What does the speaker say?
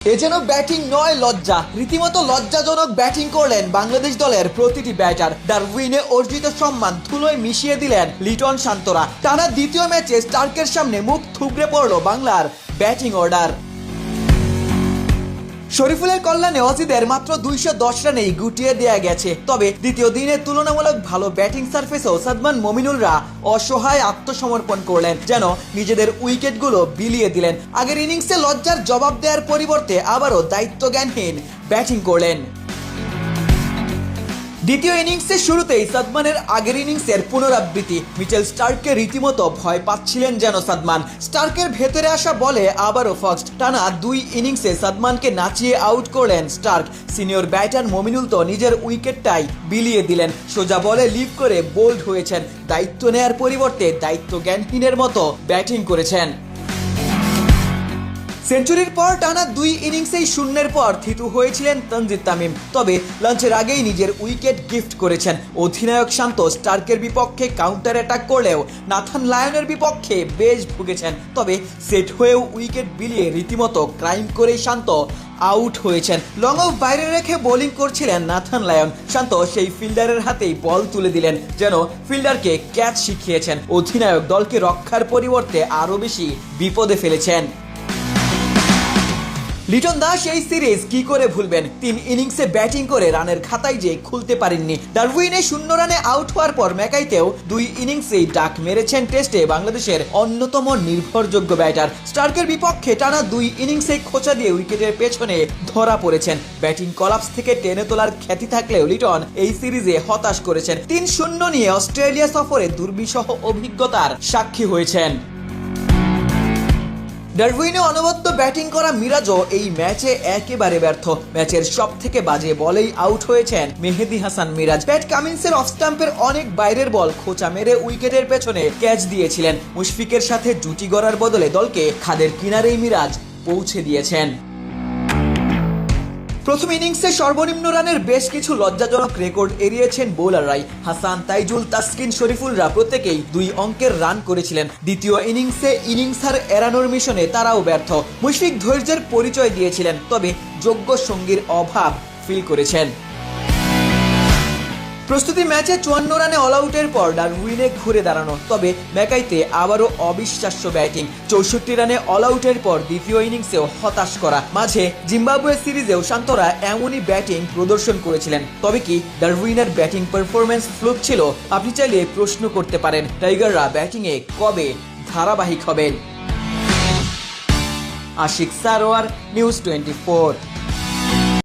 এ যেন ব্যাটিং নয় লজ্জা, রীতিমতো লজ্জাজনক ব্যাটিং করলেন বাংলাদেশ দলের প্রতিটি ব্যাটার। ডারউইনে অর্জিত সম্মান ধুলোয় মিশিয়ে দিলেন লিটন শান্তরা। টানা দ্বিতীয় ম্যাচে স্টার্কের সামনে মুখ থুবড়ে পড়ল বাংলার ব্যাটিং অর্ডার। শরীফুলের কল্যাণে অজিদের মাত্র 210 রানেই গুটিয়ে দেয়া গেছে। তবে দ্বিতীয় দিনে তুলনামূলক ভালো ব্যাটিং সার্ফেসেও সাদমান মমিনুলরা অসহায় আত্মসমর্পণ করলেন, যেন নিজেদের উইকেটগুলো বিলিয়ে দিলেন। আগের ইনিংসে লজ্জার জবাব দেওয়ার পরিবর্তে আবারও দায়িত্বজ্ঞানহীন ব্যাটিং করলেন। দ্বিতীয় ইনিংসের শুরুতেই সাদমানের আগের ইনিংসের পুনরাবৃত্তি। মিচেল স্টার্ককে রীতিমতো ভয় পাচ্ছিলেন যেন সাদমান। স্টার্কের ভেতরে আসা বলে আবারও ফার্স্ট। টানা 2 ইনিংসে সাদমানকে নাচিয়ে আউট করলেন স্টার্ক। সিনিয়র ব্যাটার মমিনুল তো নিজের উইকেটটাই বিলিয়ে দিলেন। সোজা বলে লিভ করে বোল্ড হয়েছেন। দায়িত্ব নেয়ার পরিবর্তে দায়িত্বজ্ঞানহীনের মতো ব্যাটিং করেছেন। সেঞ্চুরির পর টানা 2 ইনিংসেই শূন্যের পর থিতু হয়েছিলেন তানজিদ তামিম। তবে লাঞ্চের আগেই নিজের উইকেট গিফট করেছেন। অধিনায়ক শান্ত স্টার্কের বিপক্ষে কাউন্টার অ্যাটাক করলেও নাথান লায়নের বিপক্ষে বেশ ভুগেছেন। তবে সেট হয়েও উইকেট বিলিয়ে রীতিমতো ক্রাইম করে শান্ত আউট হয়েছেন। লং অফ বাইরে রেখে বোলিং করছিলেন নাথান লায়ন। শান্ত সেই ফিল্ডারের হাতেই বল তুলে দিলেন, যেন ফিল্ডারকে ক্যাচ শিখিয়েছেন। অধিনায়ক দলকে রক্ষার পরিবর্তে আরও বেশি বিপদে ফেলেছেন। লিটন দাস এই সিরিজ কি করে ভুলবেন? 3 ইনিংসে ব্যাটিং করে রানের খাতায় যে খুলতে পারেননি। ডারউইনে 0 রানে আউট হওয়ার পর ম্যাকাইতেও 2 ইনিংসেই ডাক মেরেছেন টেস্টে বাংলাদেশের অন্যতম নির্ভরযোগ্য ব্যাটার। স্টার্কের বিপক্ষে টানা 2 ইনিংসে খোঁচা দিয়ে উইকেটের পেছনে ধরা পড়েছেন। ব্যাটিং কলাপস থেকে টেনে তোলার খ্যাতি থাকলেও লিটন এই সিরিজে হতাশ করেছেন। 3-0 নিয়ে অস্ট্রেলিয়া সফরে দুর্বিষহ অভিজ্ঞতার সাক্ষী হয়েছেন। ডারউইনে অনবদ্য ব্যাটিং করা মিরাজও এই ম্যাচে একেবারে ব্যর্থ। ম্যাচের সব থেকে বাজে বলেই আউট হয়েছেন মেহেদী হাসান মিরাজ। প্যাট কামিন্সের অফ স্টাম্পের অনেক বাইরের বল খোঁচা মেরে উইকেটের পেছনে ক্যাচ দিয়েছিলেন। মুশফিকের সাথে জুটি গড়ার বদলে দলকে খাদের কিনারেই মিরাজ পৌঁছে দিয়েছেন। প্রথম ইনিংসে সর্বনিম্ন রানের বেশ কিছু লজ্জাজনক রেকর্ড এড়িয়েছেন বোলাররাই। হাসান, তাইজুল, তাসকিন, শরীফুলরা প্রত্যেকেই 2 অঙ্কের রান করেছিলেন। দ্বিতীয় ইনিংসে ইনিংস হার এড়ানোর মিশনে তারাও ব্যর্থ। মুশফিক ধৈর্যের পরিচয় দিয়েছিলেন, তবে যোগ্য সঙ্গীর অভাব ফিল করেছেন। প্রস্তুতি ম্যাচে 54 রানে অল আউটের পর ডারউইনে ঘুরে দাঁড়ানো। তবে ম্যাকাইতে আবারও অবিশ্বাস্য ব্যাটিং। 64 রানে অল আউটের পর দ্বিতীয় ইনিংসেও হতাশ করা। মাঝে জিম্বাবুয়ে সিরিজেও শান্তরা এমনই ব্যাটিং প্রদর্শন করেছিলেন। তবে কি ডারউইনের ব্যাটিং পারফরমেন্স ফ্লুক ছিল? আপনি চাইলে প্রশ্ন করতে পারেন, টাইগাররা ব্যাটিংয়ে কবে ধারাবাহিক হবেন? আশিক সারোয়ার, নিউজ 24।